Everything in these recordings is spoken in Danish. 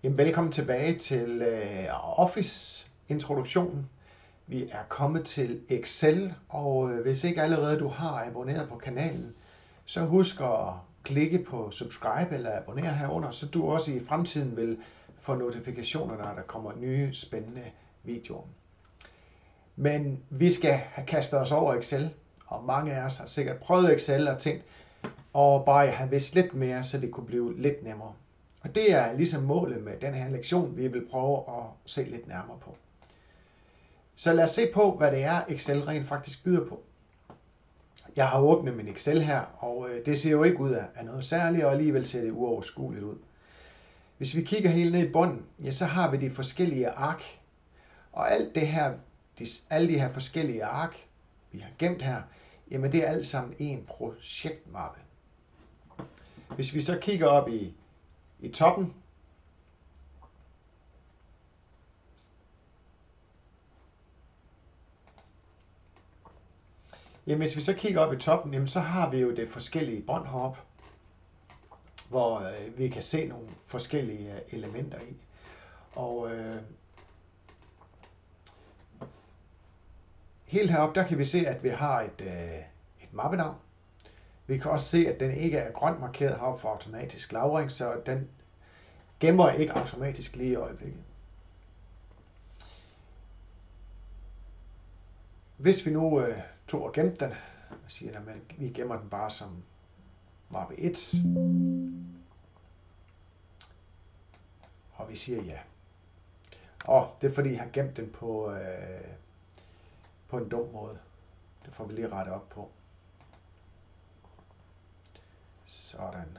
Jamen, velkommen tilbage til Office-introduktionen. Vi er kommet til Excel, og hvis ikke allerede du har abonneret på kanalen, så husk at klikke på subscribe eller abonnere herunder, så du også i fremtiden vil få notifikationer, når der kommer nye spændende videoer. Men vi skal have kastet os over Excel, og mange af os har sikkert prøvet Excel og tænkt, og bare jeg havde vidst lidt mere, så det kunne blive lidt nemmere. Og det er ligesom målet med den her lektion, vi vil prøve at se lidt nærmere på. Så lad os se på, hvad det er, Excel rent faktisk byder på. Jeg har åbnet min Excel her, og det ser jo ikke ud af noget særligt, og alligevel ser det uoverskueligt ud. Hvis vi kigger helt ned i bunden, ja, så har vi de forskellige ark. Og alt det her, alle de her forskellige ark, vi har gemt her, jamen det er alt sammen en projektmappe. Hvis vi så kigger op i toppen, jamen hvis vi så kigger op i toppen, jamen så har vi jo det forskellige bånd heroppe, hvor vi kan se nogle forskellige elementer i. Og helt heroppe, der kan vi se, at vi har et mappenavn. Vi kan også se, at den ikke er grønt markeret heroppe for automatisk lagring, så den gemmer ikke automatisk lige i øjeblikket. Hvis vi nu tog og gemte den, og siger, at vi gemmer den bare som mappe 1, og vi siger ja. Og det er fordi, jeg har gemt den på en dum måde. Det får vi lige rettet op på. Sådan.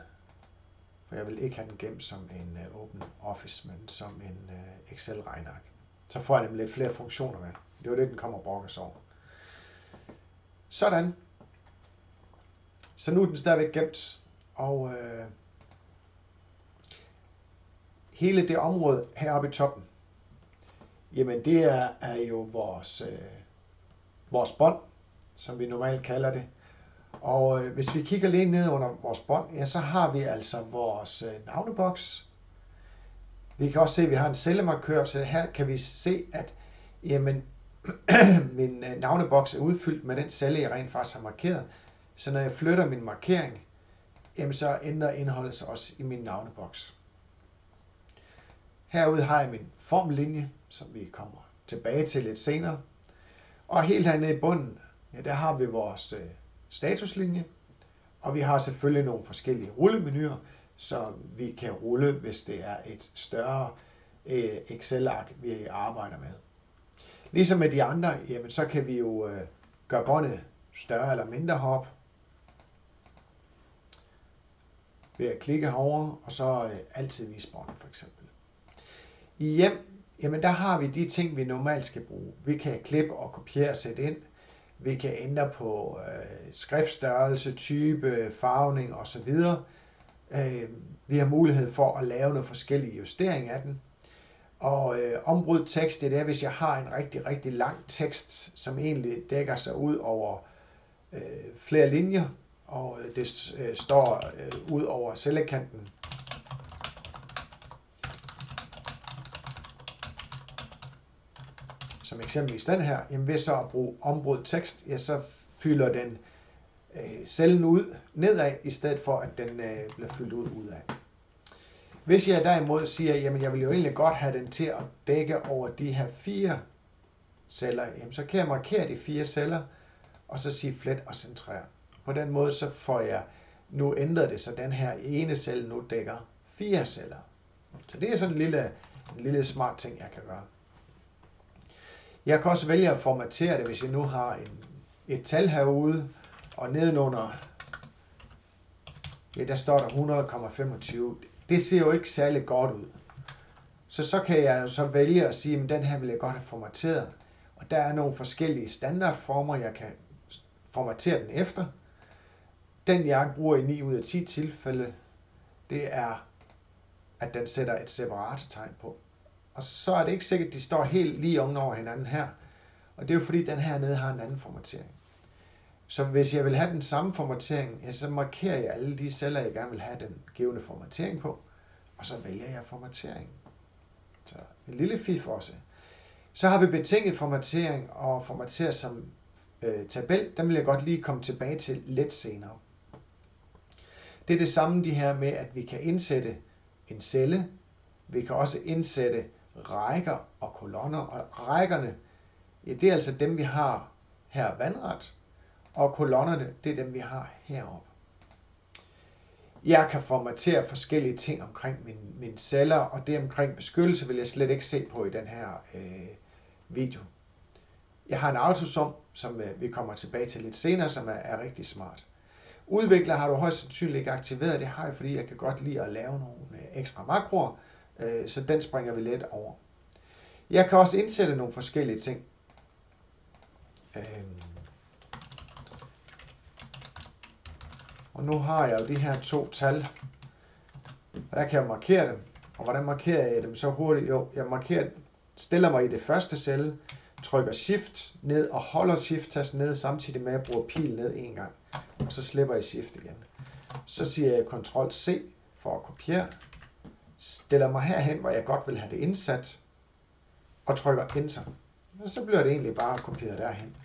For jeg vil ikke have den gemt som en Open Office, men som en Excel-regneark. Så får jeg nemlig lidt flere funktioner med. Det var det, den kommer og brokkes over. Sådan. Så nu er den stadigvæk gemt. Og hele det område heroppe i toppen, jamen det er jo vores bånd, som vi normalt kalder det. Og hvis vi kigger lige ned under vores bånd, ja, så har vi altså vores navneboks. Vi kan også se, at vi har en cellemarkør, så her kan vi se, at jamen, min navneboks er udfyldt med den celle, jeg rent faktisk har markeret. Så når jeg flytter min markering, jamen, så ændrer indholdet sig også i min navneboks. Herude har jeg min formlinje, som vi kommer tilbage til lidt senere. Og helt hernede i bunden, ja, der har vi vores statuslinje, og vi har selvfølgelig nogle forskellige rullemenuer, så vi kan rulle, hvis det er et større Excel-ark, vi arbejder med. Ligesom med de andre, jamen, så kan vi jo gøre båndet større eller mindre heroppe ved at klikke herover, og så altid vise båndet for eksempel. I hjem, jamen der har vi de ting, vi normalt skal bruge. Vi kan klippe og kopiere og sætte ind. Vi kan ændre på skriftstørrelse, type, farvning osv. Vi har mulighed for at lave nogle forskellige justeringer af den. Og ombrudt tekst, det er, hvis jeg har en rigtig, rigtig lang tekst, som egentlig dækker sig ud over flere linjer, og det står ud over cellekanten. Som eksempelvis den her, jamen ved så at bruge ombrudt tekst, ja, så fylder den cellen ud nedad, i stedet for at den bliver fyldt ud udad. Hvis jeg derimod siger, jamen jeg vil jo egentlig godt have den til at dække over de her 4 celler, jamen så kan jeg markere de 4 celler, og så sige flet og centrere. På den måde så får jeg nu ændret det, så den her ene celle nu dækker 4 celler. Så det er sådan en lille smart ting, jeg kan gøre. Jeg kan også vælge at formatere det, hvis jeg nu har et tal herude, og nedenunder, ja, der står der 100,25. Det ser jo ikke særlig godt ud. Så kan jeg så vælge at sige, at den her vil jeg godt have formateret. Og der er nogle forskellige standardformer, jeg kan formatere den efter. Den jeg bruger i 9 ud af 10 tilfælde, det er, at den sætter et separatortegn på. Og så er det ikke sikkert, at de står helt lige ovenover hinanden her. Og det er jo fordi, den her nede har en anden formatering. Så hvis jeg vil have den samme formatering, ja, så markerer jeg alle de celler, jeg gerne vil have den givne formatering på. Og så vælger jeg formatering. Så en lille fif også. Så har vi betinget formatering og formateret som tabel. Den vil jeg godt lige komme tilbage til lidt senere. Det er det samme de her med, at vi kan indsætte en celle. Vi kan også indsætte rækker og kolonner. Og rækkerne, ja, det er altså dem, vi har her vandret. Og kolonnerne, det er dem, vi har heroppe. Jeg kan formatere forskellige ting omkring mine celler, og det omkring beskyttelse vil jeg slet ikke se på i den her video. Jeg har en autosum, som vi kommer tilbage til lidt senere, som er rigtig smart. Udvikler har du højst sandsynligt ikke aktiveret. Det har jeg, fordi jeg kan godt lide at lave nogle ekstra makroer, så den springer vi let over. Jeg kan også indsætte nogle forskellige ting. Og nu har jeg jo de her 2 tal, og der kan jeg markere dem. Og hvordan markerer jeg dem så hurtigt? Jo, jeg stiller mig i det første celle, trykker Shift ned og holder Shift-tasten ned, samtidig med at jeg bruger pil ned en gang. Og så slipper jeg Shift igen. Så siger jeg Ctrl-C for at kopiere. Stiller mig herhen, hvor jeg godt vil have det indsat, og trykker Enter. Og så bliver det egentlig bare kopieret derhen.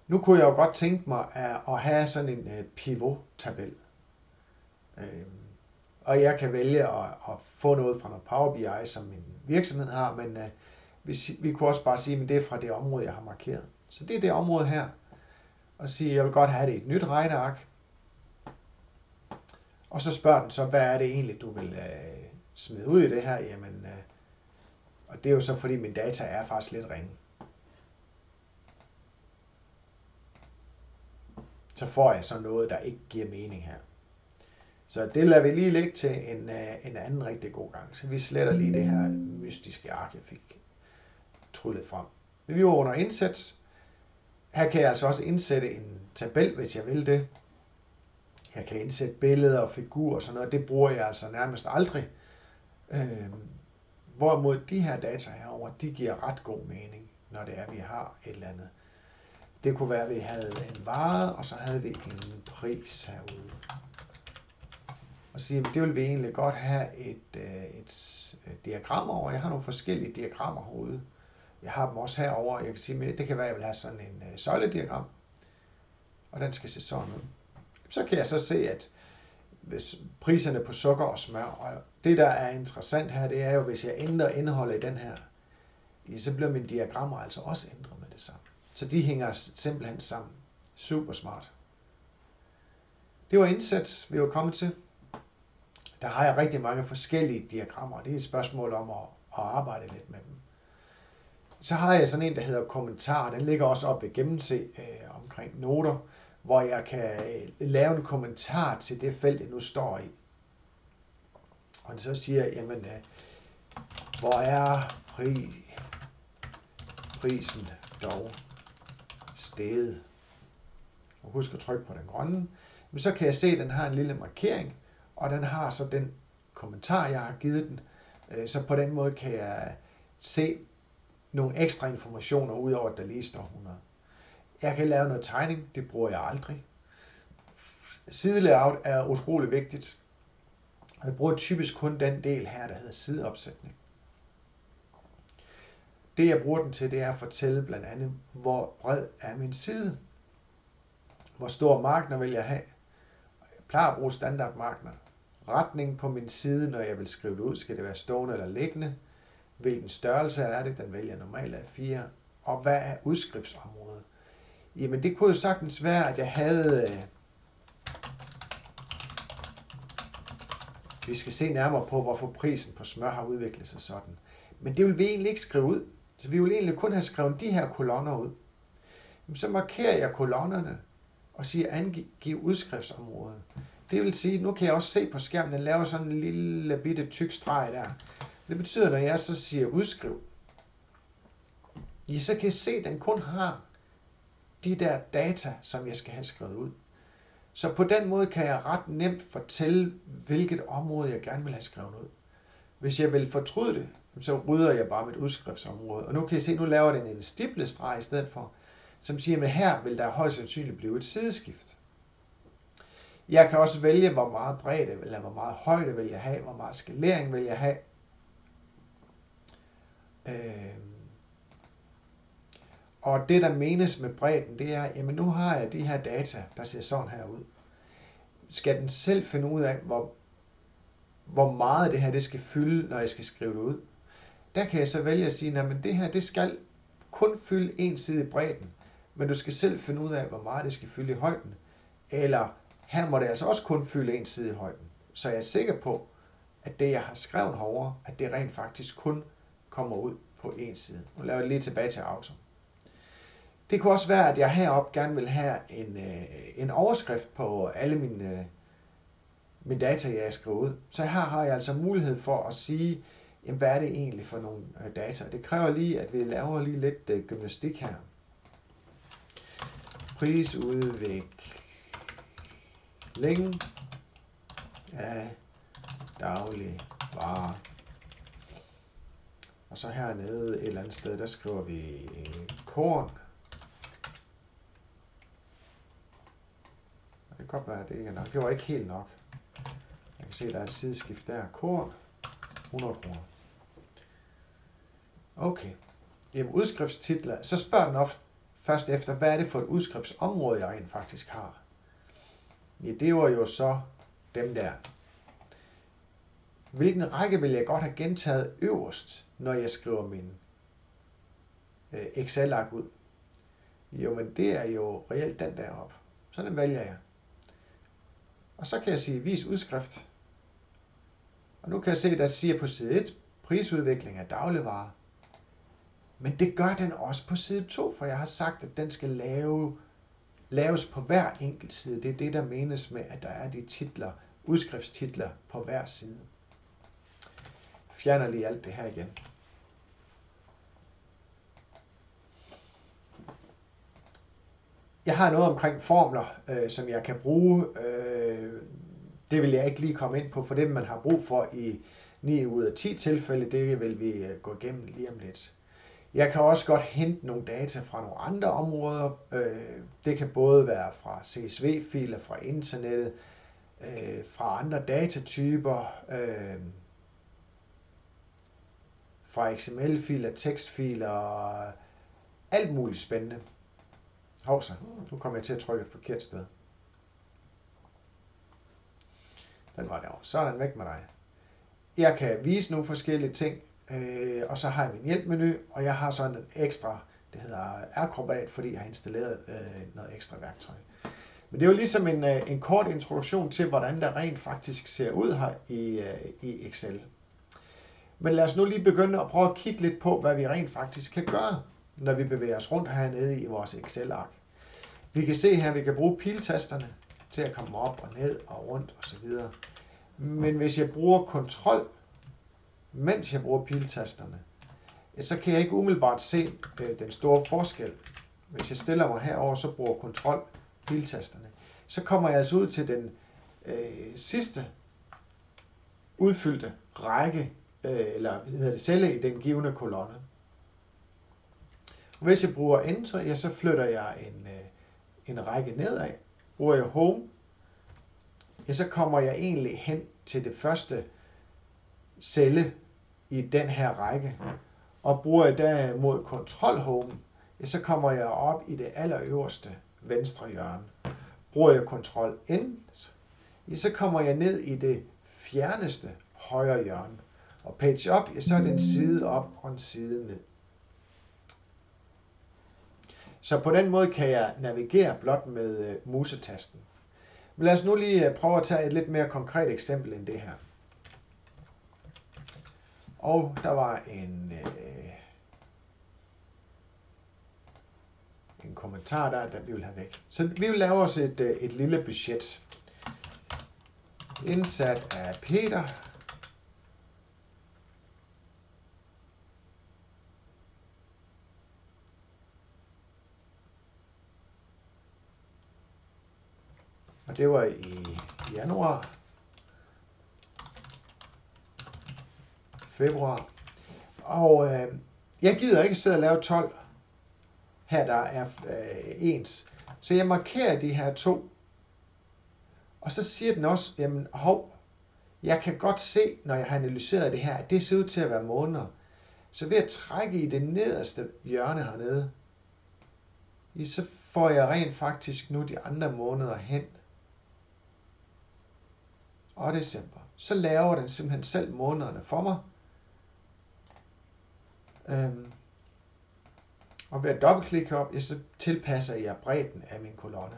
Nu kunne jeg jo godt tænke mig at have sådan en pivot-tabel. Og jeg kan vælge at få noget fra noget Power BI, som min virksomhed har, men vi kunne også bare sige, at det er fra det område, jeg har markeret. Så det er det område her. Og sige, at jeg vil godt have det i et nyt regneark. Og så spørger den så, hvad er det egentlig, du vil smide ud i det her? Jamen, og det er jo så, fordi min data er faktisk lidt ringe. Så får jeg så noget, der ikke giver mening her. Så det lader vi lige ligge til en anden rigtig god gang. Så vi sletter lige det her mystiske ark, jeg fik tryllet frem. Vi er under indsæt. Her kan jeg altså også indsætte en tabel, hvis jeg vil det. Jeg kan indsætte billeder og figurer og sådan noget. Det bruger jeg altså nærmest aldrig. Hvorimod de her data herover, de giver ret god mening, når det er, at vi har et eller andet. Det kunne være, at vi havde en vare, og så havde vi en pris herude. Og sige, det vil vi egentlig godt have et diagram over. Jeg har nogle forskellige diagrammer herude. Jeg har dem også herover. Jeg kan sige, det kan være, at jeg vil have sådan en søjlediagram. Og den skal se sådan ud. Så kan jeg så se, at priserne på sukker og smør, og det der er interessant her, det er jo, hvis jeg ændrer indholdet i den her, så bliver mine diagrammer altså også ændret med det samme. Så de hænger simpelthen sammen. Super smart. Det var indsats, vi var kommet til. Der har jeg rigtig mange forskellige diagrammer. Det er et spørgsmål om at arbejde lidt med dem. Så har jeg sådan en, der hedder kommentar. Den ligger også oppe ved gennemse omkring noter, hvor jeg kan lave en kommentar til det felt, jeg nu står i. Og så siger jeg, jamen, hvor er prisen dog steget? Og husk at trykke på den grønne. Men så kan jeg se, at den har en lille markering, og den har så den kommentar, jeg har givet den. Så på den måde kan jeg se nogle ekstra informationer, udover at der lige står 100. Jeg kan lave noget tegning, det bruger jeg aldrig. Sidelayout er utrolig vigtigt. Jeg bruger typisk kun den del her, der hedder sideopsætning. Det jeg bruger den til, det er at fortælle blandt andet, hvor bred er min side. Hvor stor marginer vil jeg have. Jeg plejer at bruge standardmarginer. Retning på min side, når jeg vil skrive det ud, skal det være stående eller liggende. Hvilken størrelse er det? Den vælger normalt af 4. Og hvad er udskriftsområdet? Jamen det kunne jo sagtens være, at jeg havde... Vi skal se nærmere på, hvorfor prisen på smør har udviklet sig sådan. Men det vil vi egentlig ikke skrive ud. Så vi vil egentlig kun have skrevet de her kolonner ud. Så markerer jeg kolonnerne og siger angiv udskriftsområdet. Det vil sige, nu kan jeg også se på skærmen, den laver sådan en lille bitte tyk streg der. Det betyder, når jeg så siger udskriv, så kan jeg se, at den kun har de der data, som jeg skal have skrevet ud. Så på den måde kan jeg ret nemt fortælle, hvilket område jeg gerne vil have skrevet ud. Hvis jeg vil fortryde det, så rydder jeg bare mit udskriftsområde. Og nu kan I se, nu laver den en stiplestreg i stedet for, som siger, at her vil der højst sandsynligt blive et sideskift. Jeg kan også vælge, hvor meget bredde, eller hvor meget højde vil jeg have, hvor meget skalering vil jeg have. Og det, der menes med bredden, det er, jamen nu har jeg de her data, der ser sådan her ud. Skal den selv finde ud af, hvor meget det her det skal fylde, når jeg skal skrive det ud. Der kan jeg så vælge at sige, at det her det skal kun fylde en side i bredden, men du skal selv finde ud af, hvor meget det skal fylde i højden. Eller her må det altså også kun fylde en side i højden. Så jeg er sikker på, at det, jeg har skrevet herovre, at det rent faktisk kun kommer ud på en side. Nu laver jeg lige tilbage til auto. Det kunne også være, at jeg heroppe gerne vil have en overskrift på alle mine data, jeg skriver ud. Så her har jeg altså mulighed for at sige, jamen, hvad er det egentlig for nogle data. Det kræver lige, at vi laver lige lidt gymnastik her. Prisudvikling af dagligvarer. Og så hernede et eller andet sted, der skriver vi korn. Det kan godt være, at det ikke er nok. Det var ikke helt nok. Jeg kan se, der er et sideskift der. Korn. 100 kroner. Okay. Jamen udskriftstitler. Så spørger den ofte først efter, hvad er det for et udskriftsområde, jeg rent faktisk har. Ja, det var jo så dem der. Hvilken række vil jeg godt have gentaget øverst, når jeg skriver min Excel-ark ud? Jo, men det er jo reelt den deroppe. Så den vælger jeg. Og så kan jeg sige, vis udskrift. Og nu kan jeg se, der siger på side 1, prisudvikling af dagligvarer. Men det gør den også på side 2, for jeg har sagt, at den skal laves på hver enkelt side. Det er det, der menes med, at der er de titler, udskriftstitler på hver side. Fjerner lige alt det her igen. Jeg har noget omkring formler, som jeg kan bruge. Det vil jeg ikke lige komme ind på, for det man har brug for i 9 ud af 10 tilfælde, det vil vi gå igennem lige om lidt. Jeg kan også godt hente nogle data fra nogle andre områder. Det kan både være fra CSV-filer, fra internettet, fra andre datatyper, fra XML-filer, tekstfiler, alt muligt spændende. Hovsa, nu kommer jeg til at trykke et forkert sted. Den var derovre. Så er den væk med dig. Jeg kan vise nogle forskellige ting, og så har jeg min hjælpmenu, og jeg har sådan en ekstra, det hedder Acrobat, fordi jeg har installeret noget ekstra værktøj. Men det er jo ligesom en kort introduktion til, hvordan der rent faktisk ser ud her i Excel. Men lad os nu lige begynde at prøve at kigge lidt på, hvad vi rent faktisk kan gøre, når vi bevæger os rundt hernede i vores Excel-ark. Vi kan se her, at vi kan bruge piltasterne til at komme op og ned og rundt osv. Men hvis jeg bruger kontrol, mens jeg bruger piltasterne, så kan jeg ikke umiddelbart se den store forskel. Hvis jeg stiller mig herover, så bruger kontrol piltasterne. Så kommer jeg altså ud til den sidste udfyldte række, eller celle i den givne kolonne. Og hvis jeg bruger Enter, ja, så flytter jeg en række nedad. Bruger jeg Home, ja, så kommer jeg egentlig hen til det første celle i den her række. Og bruger jeg derimod Control Home, ja, så kommer jeg op i det allerøverste venstre hjørne. Bruger jeg Control End, ja, så kommer jeg ned i det fjerneste højre hjørne. Og Page Up, ja, så er det en side op og en side ned. Så på den måde kan jeg navigere blot med musetasten. Men lad os nu lige prøve at tage et lidt mere konkret eksempel end det her. Og der var en kommentar der vi vil have væk. Så vi vil lave os et lille budget. Indsat af Peter. Og det var i januar, februar. Og jeg gider ikke sidde og lave 12 her, der er ens. Så jeg markerer de her to. Og så siger den også, jamen hov, jeg kan godt se, når jeg har analyseret det her, at det ser ud til at være måneder. Så ved at trække i det nederste hjørne hernede, så får jeg rent faktisk nu de andre måneder hen. Og december. Så laver den simpelthen selv månederne for mig. Og ved at dobbeltklikke op, så tilpasser jeg bredden af min kolonne.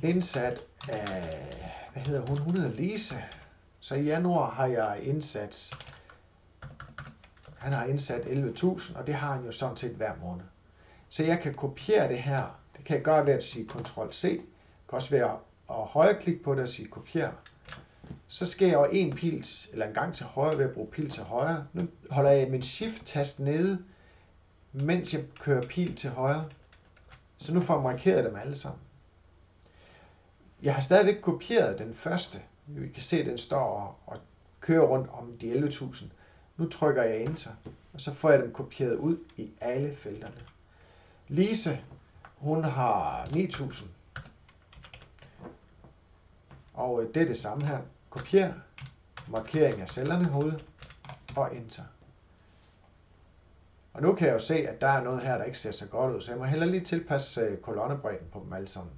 Indsat af, hvad hedder hun? Hun hedder Lise. Så i januar har jeg indsat, han har indsat 11.000, og det har han jo sådan set hver måned. Så jeg kan kopiere det her. Det kan jeg gøre ved at sige Ctrl+C. Jeg kan også ved at højreklikke på det og sige kopier. Så skal jeg over en pil, eller en gang til højre ved at bruge pil til højre. Nu holder jeg min Shift-tast nede, mens jeg kører pil til højre. Så nu får jeg markeret dem alle sammen. Jeg har stadigvæk kopieret den første. Vi kan se, at den står og kører rundt om de 11.000. Nu trykker jeg Enter, og så får jeg dem kopieret ud i alle felterne. Lise, hun har 9.000. Og det er det samme her. Kopier, markering af cellerne herude, og Enter. Og nu kan jeg jo se, at der er noget her, der ikke ser så godt ud, så jeg må hellere lige tilpasse kolonnebredden på dem alle sammen.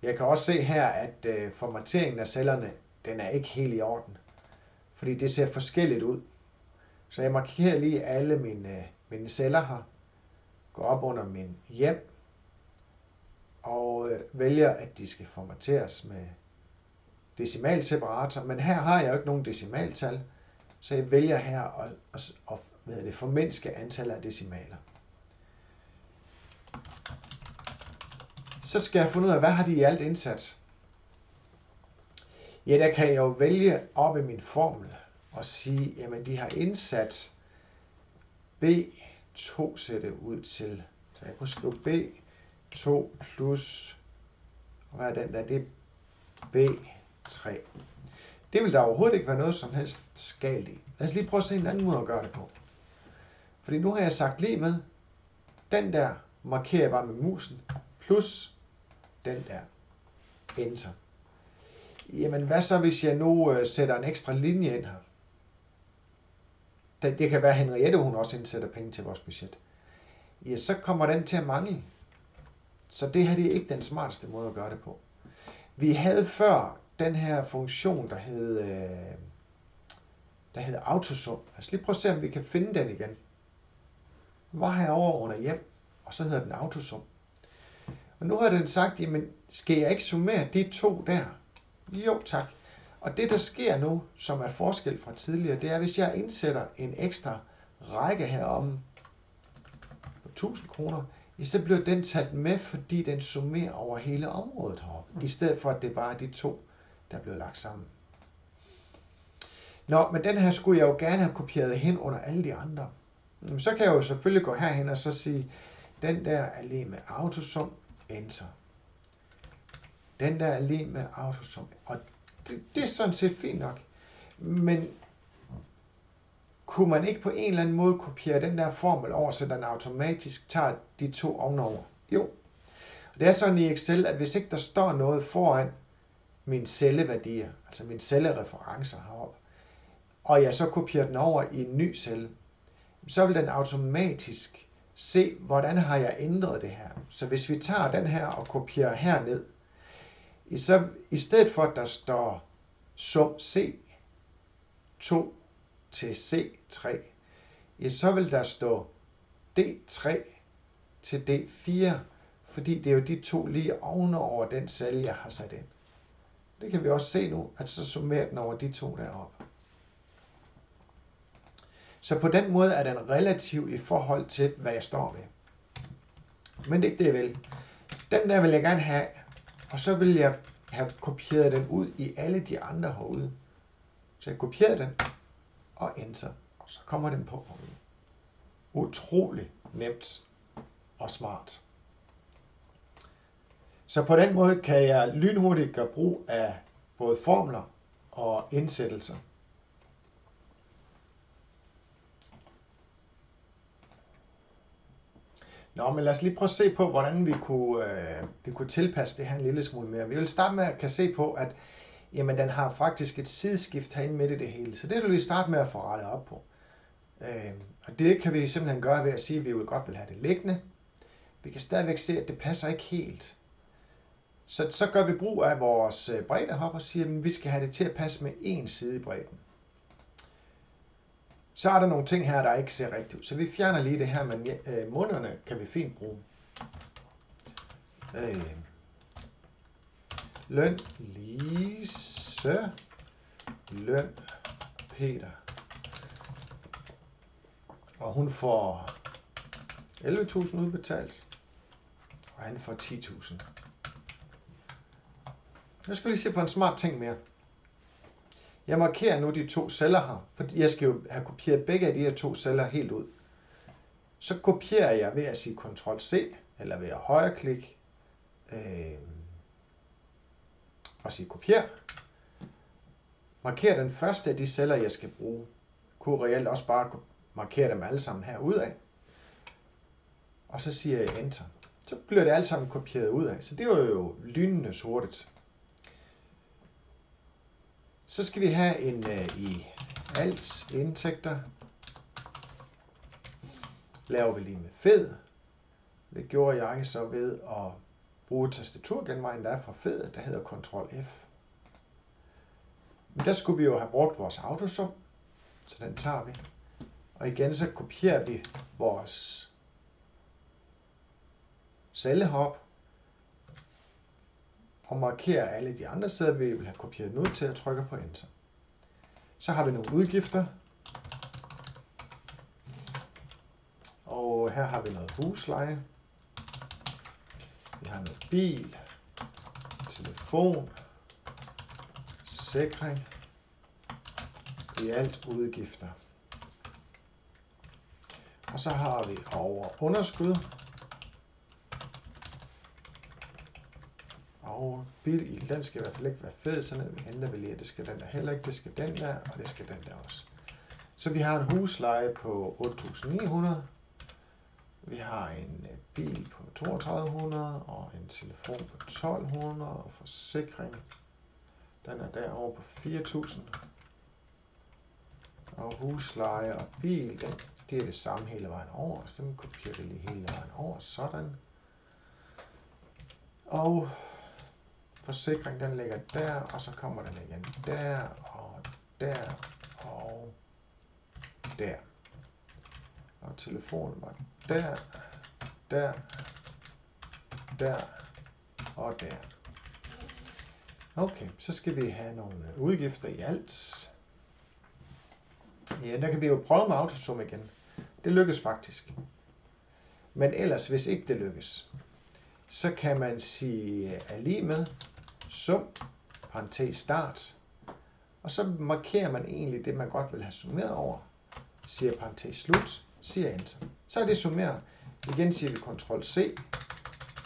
Jeg kan også se her, at formateringen af cellerne, den er ikke helt i orden. Fordi det ser forskelligt ud. Så jeg markerer lige alle mine celler her. Går op under min hjem. Og vælger, at de skal formateres med decimalseparator. Men her har jeg jo ikke nogen decimaltal. Så jeg vælger her at formindske antallet af decimaler. Så skal jeg finde ud af, hvad har de i alt indsat? Ja, der kan jeg jo vælge op i min formel og sige, jamen de har indsat B2 ser det ud til. Så jeg kunne skrive B2 plus, hvad er den der? Det er B3. Det vil der overhovedet ikke være noget som helst galt i. Lad os lige prøve at se en anden måde at gøre det på. Fordi nu har jeg sagt lige med, den der markerer jeg bare med musen, plus den der. Enter. Jamen hvad så, hvis jeg nu sætter en ekstra linje ind her? Det kan være, at Henriette hun også indsætter penge til vores budget. Ja, så kommer den til at mangle. Så det her det er ikke den smarteste måde at gøre det på. Vi havde før den her funktion, der hed autosum. Lad os lige prøve at se, om vi kan finde den igen. Vi var herovre under hjem, og så hedder den autosum. Og nu har den sagt, jamen skal jeg ikke summere de to der? Jo tak. Og det der sker nu, som er forskel fra tidligere, det er, hvis jeg indsætter en ekstra række herom på 1000 kroner, så bliver den taget med, fordi den summerer over hele området heroppe, i stedet for at det bare er de to, der bliver lagt sammen. Nå, men den her skulle jeg jo gerne have kopieret hen under alle de andre. Så kan jeg jo selvfølgelig gå herhen og så sige, den der er lige med autosum, Enter. Den der er lige med autosum. Og det er sådan set fint nok. Men kunne man ikke på en eller anden måde kopiere den der formel over, så den automatisk tager de to ovenover? Jo. Det er sådan i Excel, at hvis ikke der står noget foran mine celleværdier, altså mine cellereferencer heroppe, og jeg så kopierer den over i en ny celle, så vil den automatisk se, hvordan har jeg ændret det her. Så hvis vi tager den her og kopierer herned, så i stedet for at der står sum C2 til C3, så vil der stå D3 til D4, fordi det er jo de to lige ovenover den celle, jeg har sat ind. Det kan vi også se nu, at så summerer den over de to deroppe. Så på den måde er den relativ i forhold til, hvad jeg står ved. Men det er ikke det, jeg vil. Den der vil jeg gerne have, og så vil jeg have kopieret den ud i alle de andre herude. Så jeg kopierer den, og Enter, og så kommer den på herude. Utrolig nemt og smart. Så på den måde kan jeg lynhurtigt gøre brug af både formler og indsættelser. Nå, men lad os lige prøve at se på, hvordan vi kunne tilpasse det her en lille smule mere. Vi vil starte med at kan se på, at jamen, den har faktisk et sideskift herinde midt i det hele. Så det vil vi starte med at få rettet op på. Og det kan vi simpelthen gøre ved at sige, at vi godt vil have det liggende. Vi kan stadigvæk se, at det passer ikke helt. Så gør vi brug af vores breddehop og siger, at vi skal have det til at passe med én side i bredden. Så er der nogle ting her, der ikke ser rigtigt ud. Så vi fjerner lige det her, men munderne kan vi fint bruge. Løn Lise. Løn Peter. Og hun får 11.000 udbetalt. Og han får 10.000. Nu skal vi lige se på en smart ting mere. Jeg markerer nu de to celler her, fordi jeg skal jo have kopieret begge af de her to celler helt ud. Så kopierer jeg ved at sige Ctrl-C, eller ved at højreklikke og sige kopier. Marker den første af de celler, jeg skal bruge. Kunne reelt også bare markere dem alle sammen herudad. Og så siger jeg Enter. Så bliver det alt sammen kopieret ud af. Så det var jo lynende hurtigt. Så skal vi have en i alt indtægter. Laver vi lige med fed. Det gjorde jeg så ved at bruge tastaturgenvejen, der er fra fed, der hedder Ctrl F. Men der skulle vi jo have brugt vores autosum, så den tager vi. Og igen så kopierer vi vores cellehop og markerer alle de andre steder, vi vil have kopieret ud til at trykke på Enter. Så har vi nogle udgifter. Og her har vi noget husleje. Vi har noget bil, telefon, sikring, i alt udgifter. Og så har vi over underskud. Og bil, den skal i hvert fald ikke være fed, så vi henter vi lige, at det skal den der heller ikke, det skal den der, og det skal den der også. Så vi har en husleje på 8.900. Vi har en bil på 3200 og en telefon på 1200 og forsikring. Den er derovre på 4000. Og husleje og bil, det er det samme hele vejen over. Så den kopierer vi lige hele vejen over. Sådan. Og forsikring, den ligger der, og så kommer den igen der, og der, og der. Og telefonen var der, der, der og der. Okay, så skal vi have nogle udgifter i alt. Ja, der kan vi jo prøve med autosum igen. Det lykkes faktisk. Men ellers, hvis ikke det lykkes, så kan man sige er lig med sum, parentes start, og så markerer man egentlig det, man godt vil have summeret over, siger parentes slut, siger Enter. Så er det summeret. Igen siger vi Ctrl-C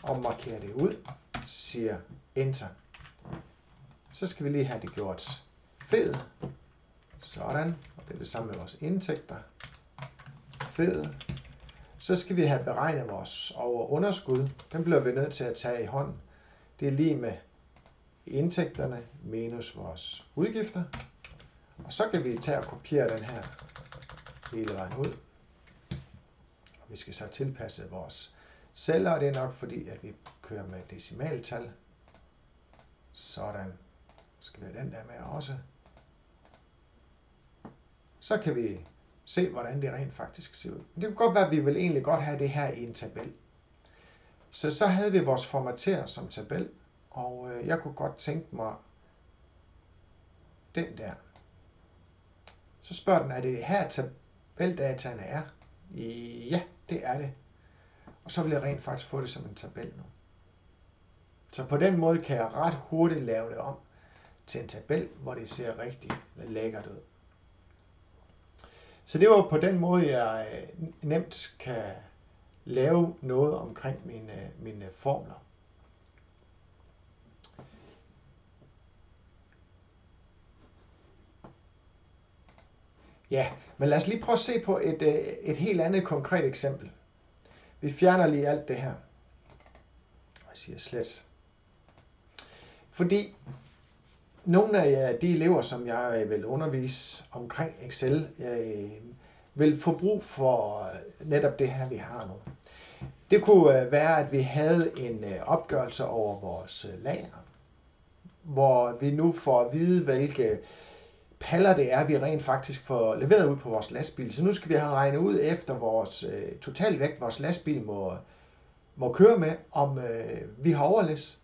og markerer det ud, siger Enter. Så skal vi lige have det gjort fed. Sådan. Og det er det samme med vores indtægter. Fed. Så skal vi have beregnet vores over underskud. Den bliver vi nødt til at tage i hånden. Det er lige med indtægterne minus vores udgifter. Og så kan vi tage og kopiere den her hele vejen ud. Og vi skal så tilpasse vores celler, og det er nok fordi, at vi kører med decimaltal. Sådan. Skal vi have den der med også. Så kan vi se, hvordan det rent faktisk ser ud. Det kunne godt være, at vi vil egentlig godt have det her i en tabel. Så havde vi vores formater som tabel, og jeg kunne godt tænke mig den der. Så spørger den, er det her tabeldataene er? Ja, det er det. Og så vil jeg rent faktisk få det som en tabel nu. Så på den måde kan jeg ret hurtigt lave det om til en tabel, hvor det ser rigtig lækkert ud. Så det var på den måde, jeg nemt kan lave noget omkring mine formler. Ja, men lad os lige prøve at se på et helt andet konkret eksempel. Vi fjerner lige alt det her. Jeg siger slet. Fordi nogle af de elever, som jeg vil undervise omkring Excel, vil få brug for netop det her, vi har nu. Det kunne være, at vi havde en opgørelse over vores lager, hvor vi nu får at vide, hvilke paller det er, vi rent faktisk får leveret ud på vores lastbil. Så nu skal vi have regnet ud efter vores totalvægt, vores lastbil må køre med, om vi har overlæs.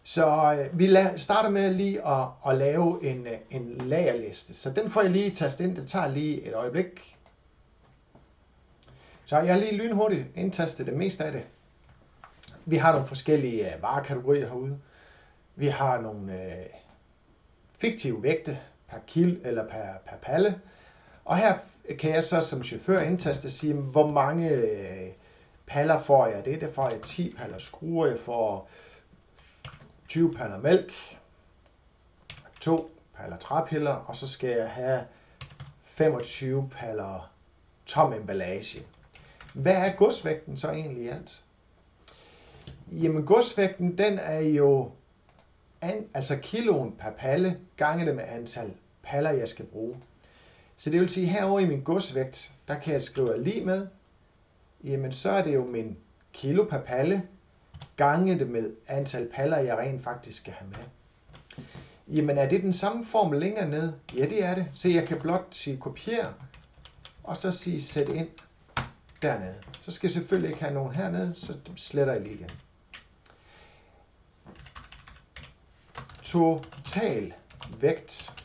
Så vi starter med lige at lave en lagerliste. Så den får jeg lige tastet ind. Det tager lige et øjeblik. Så jeg har lige lynhurtigt indtastet det meste af det. Vi har nogle forskellige varekategorier herude. Vi har nogle fiktive vægte per kilo eller per palle. Og her kan jeg så som chauffør indtaste og sige, hvor mange paller får jeg. Det får jeg 10 paller skruer, jeg får 20 paller mælk, 2 paller træpiller, og så skal jeg have 25 paller tom emballage. Hvad er godsvægten så egentlig i alt? Jamen godsvægten, den er jo altså kiloen per palle, gange det med antal paller, jeg skal bruge. Så det vil sige, herovre i min godsvægt, der kan jeg skrive lige med, jamen så er det jo min kilo per palle, gange det med antal paller, jeg rent faktisk skal have med. Jamen er det den samme formel længere nede? Ja, det er det. Så jeg kan blot sige kopiere, og så sige sæt ind dernede. Så skal jeg selvfølgelig ikke have nogen hernede, så sletter jeg lige igen. Total vægt.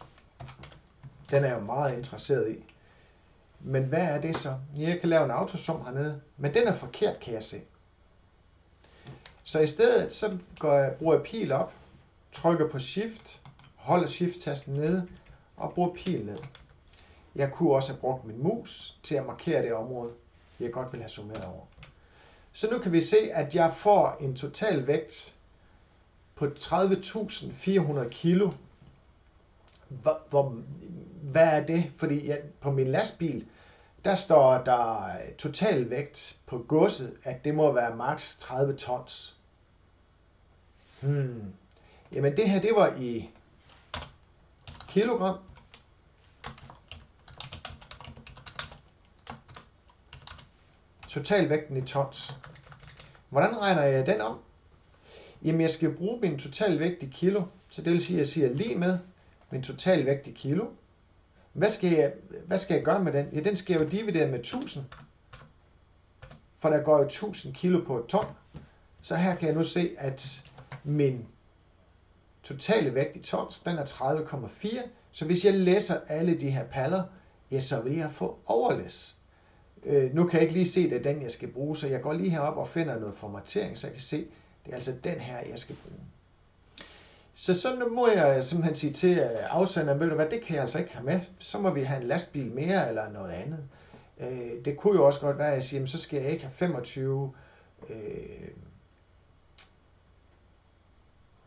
Den er jeg jo meget interesseret i. Men hvad er det så? Jeg kan lave en autosum hernede, men den er forkert, kan jeg se. Så i stedet så bruger jeg pil op, trykker på shift, holder shift-tasten nede og bruger pil ned. Jeg kunne også have brugt min mus til at markere det område, jeg godt vil have summeret over. Så nu kan vi se, at jeg får en total vægt på 30.400 kilo. Hvad er det? Fordi på min lastbil, der står der total vægt på godset, at det må være maks 30 tons. Jamen det her, det var i kilogram. Totalvægten i tons. Hvordan regner jeg den om? Jamen jeg skal bruge min totalvægt i kilo, så det vil sige, at jeg siger lige med min totalvægt i kilo. Hvad skal jeg gøre med den? Ja, den skal jeg jo dividere med 1000. For der går jo 1000 kilo på et ton. Så her kan jeg nu se, at min totale vægt i tons, den er 30,4. Så hvis jeg læser alle de her paller, ja, så vil jeg få overlæs. Nu kan jeg ikke lige se, det er den, jeg skal bruge, så jeg går lige herop og finder noget formatering, så jeg kan se, det er altså den her, jeg skal bruge. Så sådan må jeg simpelthen sige til afsenderen, ved du hvad, det kan jeg altså ikke have med. Så må vi have en lastbil mere eller noget andet. Det kunne jo også godt være, at jeg siger, jamen, så skal jeg ikke have 25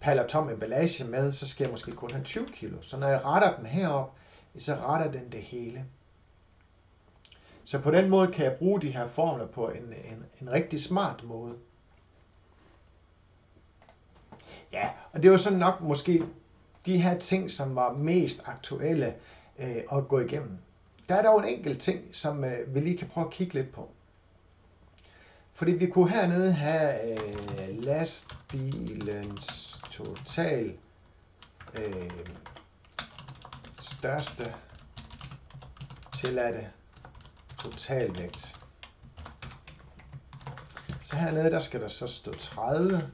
paller tom emballage med, så skal jeg måske kun have 20 kilo. Så når jeg retter den herop, så retter den det hele. Så på den måde kan jeg bruge de her formler på en rigtig smart måde. Ja, og det var sådan nok måske de her ting, som var mest aktuelle at gå igennem. Der er dog en enkelt ting, som vi lige kan prøve at kigge lidt på. Fordi vi kunne hernede have lastbilens total største tilladte totalvægt. Så hernede, der skal der så stå 30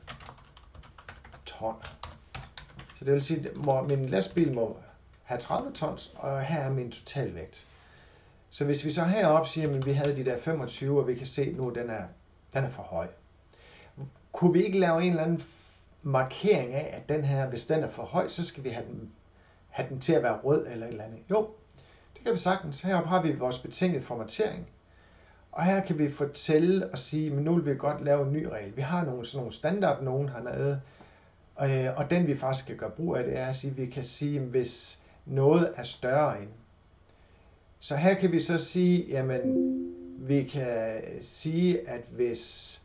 ton. Så det vil sige, at min lastbil må have 30 tons, og her er min totalvægt. Så hvis vi så heroppe siger, at vi havde de der 25, og vi kan se nu, at den er for høj. Kunne vi ikke lave en eller anden markering af, at den her, hvis den er for høj, så skal vi have den til at være rød eller et eller andet? Jo, det kan vi sagtens. Heroppe har vi vores betingede formatering. Og her kan vi fortælle og sige, men nu vil vi godt lave en ny regel. Vi har sådan nogle standard nogen hernede, og den vi faktisk skal gøre brug af, det er at sige, at vi kan sige, hvis noget er større end. Så her kan vi så sige, jamen, vi kan sige, at hvis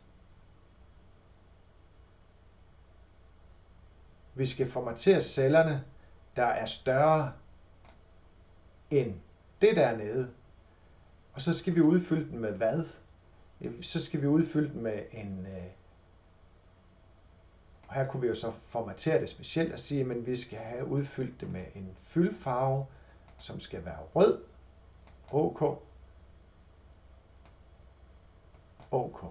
vi skal formatere cellerne, der er større end det dernede, og så skal vi udfylde den med hvad? Så skal vi udfylde den med en... Og her kunne vi jo så formatere det specielt og sige, at vi skal have udfyldt det med en fyldfarve, som skal være rød. OK. OK.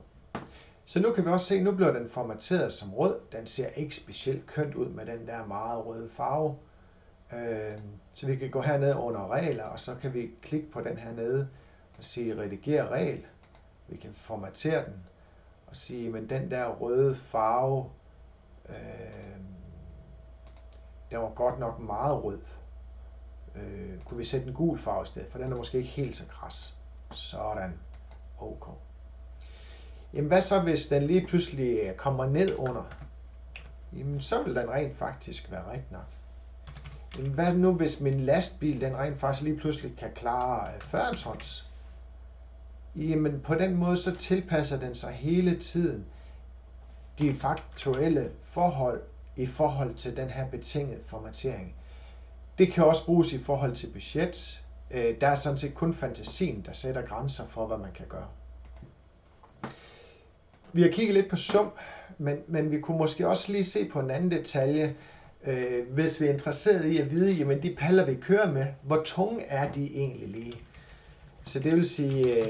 Så nu kan vi også se, at nu bliver den formateret som rød. Den ser ikke specielt kønt ud med den der meget røde farve. Så vi kan gå herned under regler, og så kan vi klikke på den her nede og sige redigere regel. Vi kan formatere den og sige, men den der røde farve, den var godt nok meget rød. Kunne vi sætte en gul farve i stedet, for den er måske ikke helt så kras. Sådan. OK. Jamen hvad så, hvis den lige pludselig kommer ned under? Jamen så vil den rent faktisk være rigtig nok. Jamen hvad nu, hvis min lastbil, den rent faktisk lige pludselig kan klare 40 tons? Jamen på den måde, så tilpasser den sig hele tiden de faktuelle forhold i forhold til den her betingede formatering. Det kan også bruges i forhold til budget. Der er sådan set kun fantasien, der sætter grænser for, hvad man kan gøre. Vi har kigget lidt på sum, men vi kunne måske også lige se på en anden detalje, hvis vi er interesseret i at vide, jamen de paller, vi kører med, hvor tunge er de egentlig lige? Så det vil sige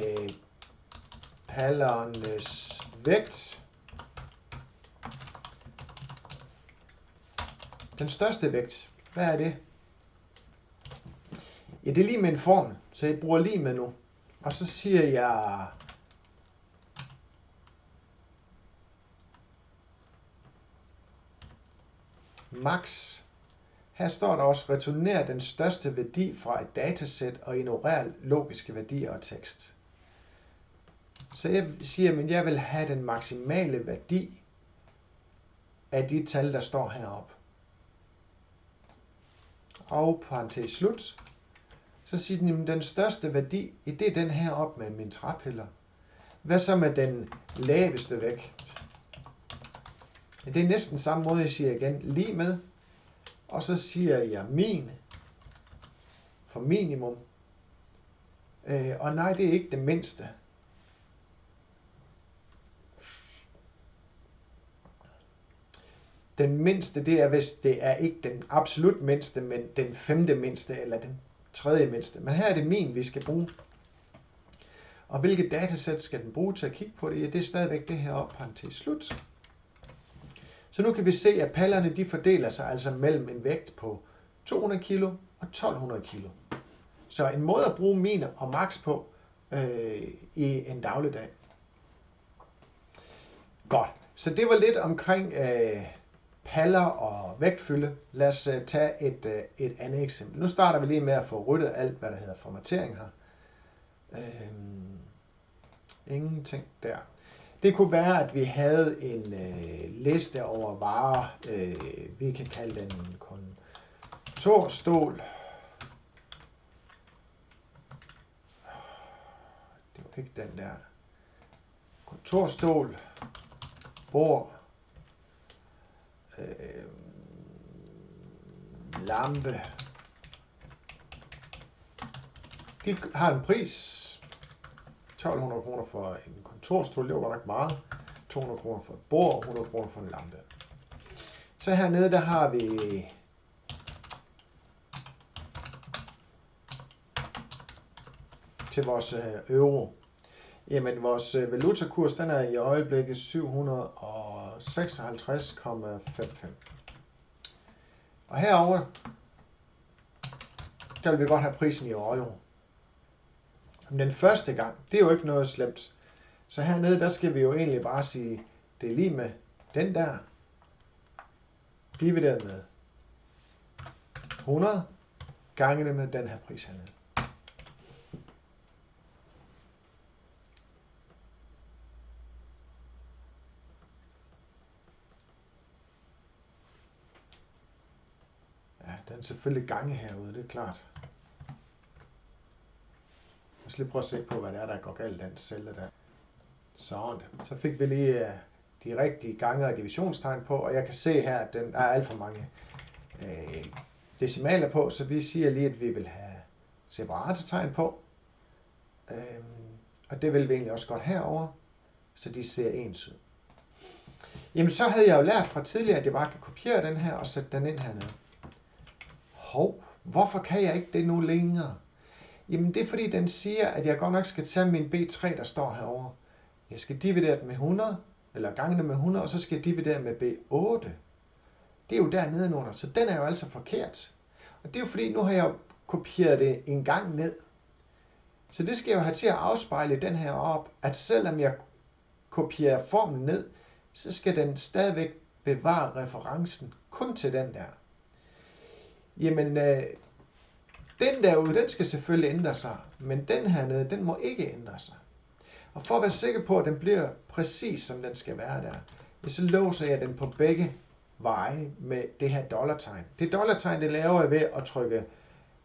pallernes vægt. Den største vægt, hvad er det? Ja, det er lige med en formel, så jeg bruger lige med nu. Og så siger jeg max. Her står der også, returner den største værdi fra et datasæt og ignorer logiske værdier og tekst. Så jeg siger, at jeg vil have den maksimale værdi af de tal, der står heroppe. Og parentes slut. Så siger den, at den største værdi, det er den her op med min træpiller. Hvad så med den laveste vægt? Det er næsten samme måde, jeg siger igen, lige med. Og så siger jeg min for minimum. Og nej, det er ikke det mindste. Den mindste, det er, hvis det er ikke den absolut mindste, men den 5. mindste, eller den 3. mindste. Men her er det min, vi skal bruge. Og hvilket datasæt skal den bruge til at kigge på det? Ja, det er stadigvæk det her op, parentes slut. Så nu kan vi se, at pallerne de fordeler sig altså mellem en vægt på 200 kg og 1200 kg. Så en måde at bruge min og max på i en dagligdag. Godt. Så det var lidt omkring paller og vægtfylde. Lad os tage et andet eksempel. Nu starter vi lige med at få ryddet alt, hvad der hedder formatering her. Ingenting der. Det kunne være, at vi havde en liste over varer. Vi kan kalde den en kontorstol. Det var ikke den der. Kontorstol. Bord. Lampe. De har en pris. 1200 kroner for en kontorstol, det var godt nok meget. 200 kroner for et bord og 100 kroner for en lampe. Så hernede, der har vi til vores euro. Jamen, vores valutakurs, den er i øjeblikket 756,55. Og herover der vil vi godt have prisen i euro. Men den første gang, det er jo ikke noget slemt. Så hernede, der skal vi jo egentlig bare sige, det er lige med den der, divideret med 100, gange med den her pris hernede. Ja, den er selvfølgelig gange herude, det er klart. Jeg skal lige prøve at se på, hvad det er, der går galt i den celle der. Sådan. Så fik vi lige de rigtige gange og divisionstegn på, og jeg kan se her, at den er alt for mange decimaler på, så vi siger lige, at vi vil have separate tegn på. Og det vil vi egentlig også godt herover, så de ser ens ud. Jamen så havde jeg jo lært fra tidligere, at jeg bare kan kopiere den her og sætte den ind hernede. Hov, hvorfor kan jeg ikke det nu længere? Jamen det er fordi, den siger, at jeg godt nok skal tage min B3, der står herovre. Jeg skal dividere den med 100, eller gange med 100, og så skal jeg dividere med B8. Det er jo dernede under, så den er jo altså forkert. Og det er jo fordi, nu har jeg kopieret det en gang ned. Så det skal jeg jo have til at afspejle den her op, at selvom jeg kopierer formen ned, så skal den stadigvæk bevare referencen kun til den der. Jamen, den derude, den skal selvfølgelig ændre sig, men den her nede, den må ikke ændre sig. Og for at være sikker på, at den bliver præcis som den skal være der, så låser jeg den på begge veje med det her dollartegn. Det dollartegn, det laver jeg ved at trykke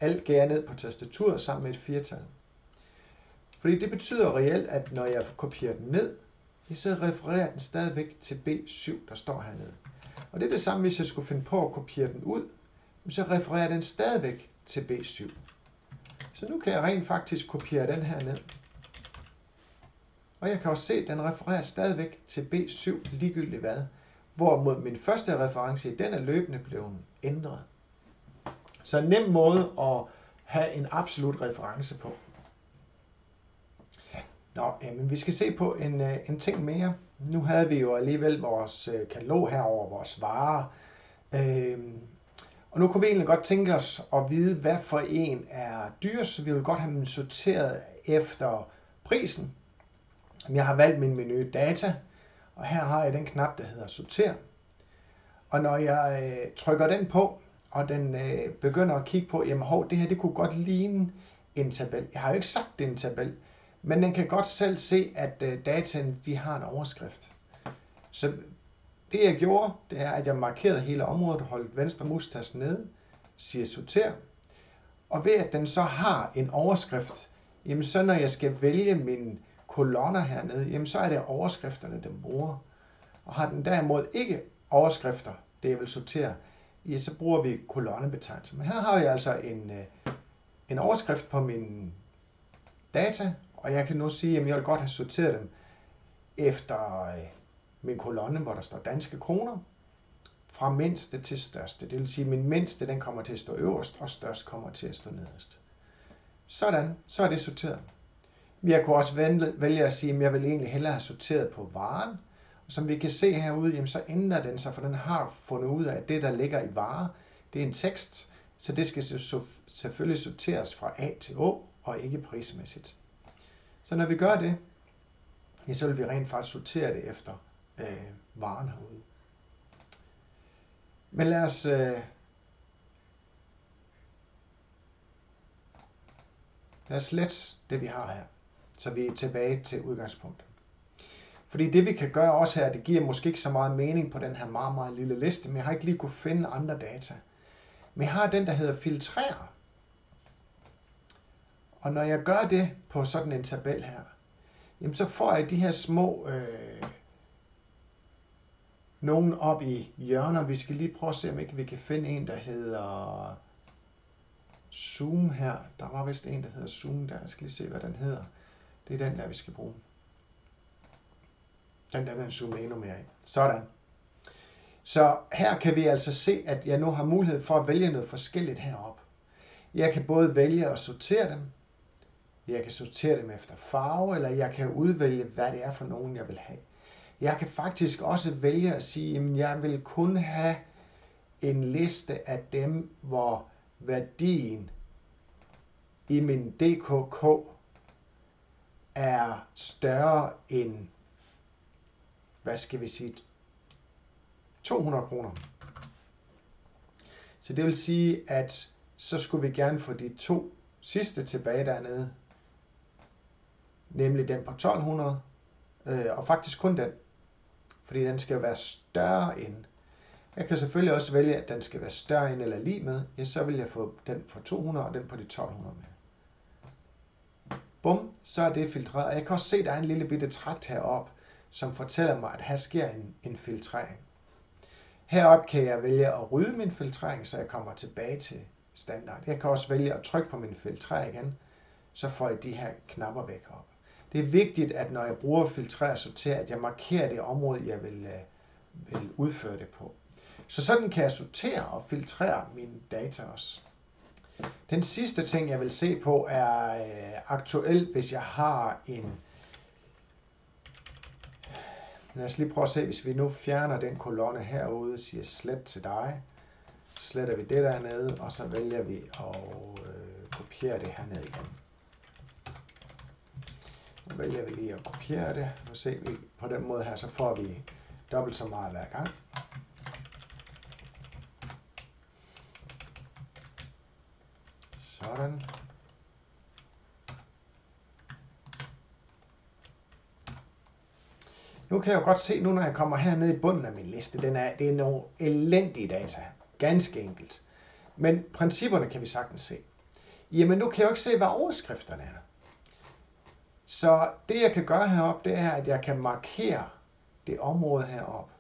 alt gær ned på tastaturet sammen med et firtal. Fordi det betyder reelt, at når jeg kopierer den ned, så refererer den stadigvæk til B7, der står hernede. Og det er det samme, hvis jeg skulle finde på at kopiere den ud, så refererer den stadigvæk til B7. Så nu kan jeg rent faktisk kopiere den her ned. Og jeg kan også se, at den refererer stadigvæk til B7 ligegyldigt hvad. Hvorimod min første reference, den er løbende blevet ændret. Så en nem måde at have en absolut reference på. Nå, men vi skal se på en ting mere. Nu havde vi jo alligevel vores katalog her over vores varer. Og nu kunne vi egentlig godt tænke os at vide, hvad for en er dyr, så vi vil godt have dem sorteret efter prisen. Jeg har valgt min menu data, og her har jeg den knap, der hedder sorter. Og når jeg trykker den på, og den begynder at kigge på, jamen hov, det her det kunne godt ligne en tabel. Jeg har jo ikke sagt, det er en tabel, men den kan godt selv se, at dataen de har en overskrift. Så det jeg gjorde, det er, at jeg markerede hele området, holdt venstre mus-tast nede, siger sorter. Og ved at den så har en overskrift, jamen så når jeg skal vælge mine kolonner hernede, jamen så er det overskrifterne, den bruger. Og har den derimod ikke overskrifter, det jeg vil sortere, ja, så bruger vi kolonnebetegnelser. Men her har jeg altså en overskrift på mine data, og jeg kan nu sige, at jeg vil godt have sorteret dem efter min kolonne, hvor der står danske kroner, fra mindste til største. Det vil sige, at min mindste den kommer til at stå øverst, og størst kommer til at stå nederst. Sådan, så er det sorteret. Jeg kunne også vælge at sige, at jeg vil egentlig hellere have sorteret på varen. Og som vi kan se herude, jamen, så ændrer den sig, for den har fundet ud af, at det, der ligger i vare, det er en tekst, så det skal selvfølgelig sorteres fra A til Å, og ikke prismæssigt. Så når vi gør det, ja, så vil vi rent faktisk sortere det efter varen herude. Men lad os slette det, vi har her, så vi er tilbage til udgangspunktet. Fordi det, vi kan gøre også her, det giver måske ikke så meget mening på den her meget, meget lille liste, men jeg har ikke lige kunne finde andre data. Men jeg har den, der hedder filtrere. Og når jeg gør det på sådan en tabel her, jamen så får jeg de her små nogen op i hjørner. Vi skal lige prøve at se, om ikke vi kan finde en, der hedder Zoom her. Der var vist en, der hedder Zoom der. Jeg skal lige se, hvad den hedder. Det er den der, vi skal bruge. Den der vil zoome endnu mere ind. Sådan. Så her kan vi altså se, at jeg nu har mulighed for at vælge noget forskelligt heroppe. Jeg kan både vælge at sortere dem. Jeg kan sortere dem efter farve, eller jeg kan udvælge, hvad det er for nogen, jeg vil have. Jeg kan faktisk også vælge at sige, at jeg vil kun have en liste af dem, hvor værdien i min DKK er større end, hvad skal vi sige, 200 kroner. Så det vil sige, at så skulle vi gerne få de to sidste tilbage dernede, nemlig den på 1200, og faktisk kun den, fordi den skal være større end. Jeg kan selvfølgelig også vælge, at den skal være større end eller lige med, ja, så vil jeg få den på 200 og den på de 1200 med. Bum, så er det filtreret. Jeg kan også se, at der er en lille bitte trakt heroppe, som fortæller mig, at her sker en filtrering. Heroppe kan jeg vælge at rydde min filtrering, så jeg kommer tilbage til standard. Jeg kan også vælge at trykke på min filtrer igen, så får jeg de her knapper væk op. Det er vigtigt, at når jeg bruger filtrere og sortere, at jeg markerer det område, jeg vil udføre det på. Så sådan kan jeg sortere og filtrere mine data også. Den sidste ting, jeg vil se på, er aktuelt, hvis jeg har en... Lad os lige prøve at se, hvis vi nu fjerner den kolonne herude, siger slet til dig. Sletter vi det dernede, og så vælger vi at kopiere det hernede igen. Nu vælger vi lige at kopiere det. Nu ser vi på den måde her, så får vi dobbelt så meget hver gang. Sådan. Nu kan jeg jo godt se, nu når jeg kommer hernede i bunden af min liste, det er nogle elendige data. Ganske enkelt. Men principperne kan vi sagtens se. Jamen nu kan jeg jo ikke se, hvad overskrifterne er. Så det jeg kan gøre heroppe, det er, at jeg kan markere det område heroppe.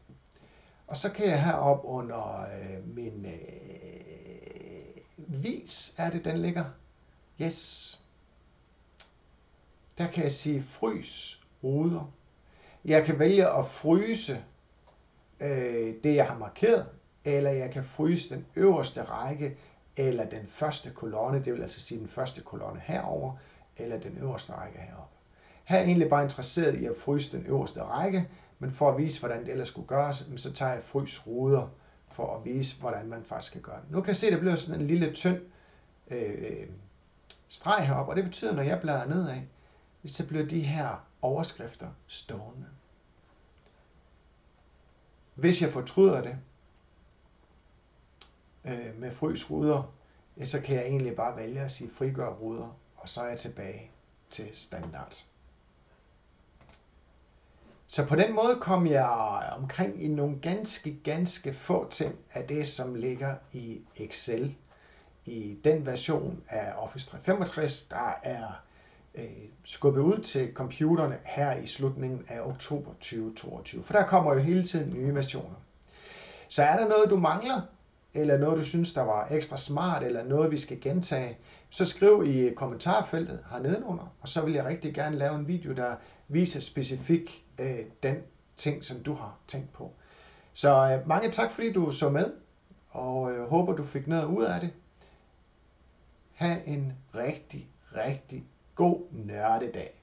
Og så kan jeg heroppe under min vis, er det den ligger? Yes. Der kan jeg sige frys ruder. Jeg kan vælge at fryse det, jeg har markeret, eller jeg kan fryse den øverste række, eller den første kolonne, det vil altså sige den første kolonne herover, eller den øverste række heroppe. Her er jeg egentlig bare interesseret i at fryse den øverste række, men for at vise, hvordan det ellers skulle gøres, så tager jeg frys ruder for at vise, hvordan man faktisk skal gøre det. Nu kan jeg se, at der bliver sådan en lille tynd streg heroppe, og det betyder, når jeg bladrer nedad, så bliver de her overskrifter stående. Hvis jeg fortryder det med frys ruder, så kan jeg egentlig bare vælge at sige frigør ruder, og så er jeg tilbage til standard. Så på den måde kom jeg omkring i nogle ganske få ting af det, som ligger i Excel. I den version af Office 365, der er skubbet ud til computerne her i slutningen af oktober 2022. For der kommer jo hele tiden nye versioner. Så er der noget, du mangler, eller noget, du synes, der var ekstra smart, eller noget, vi skal gentage, så skriv i kommentarfeltet hernede under, og så vil jeg rigtig gerne lave en video, der viser specifikt den ting, som du har tænkt på. Så mange tak, fordi du så med, og håber, du fik noget ud af det. Ha' en rigtig god nørdedag.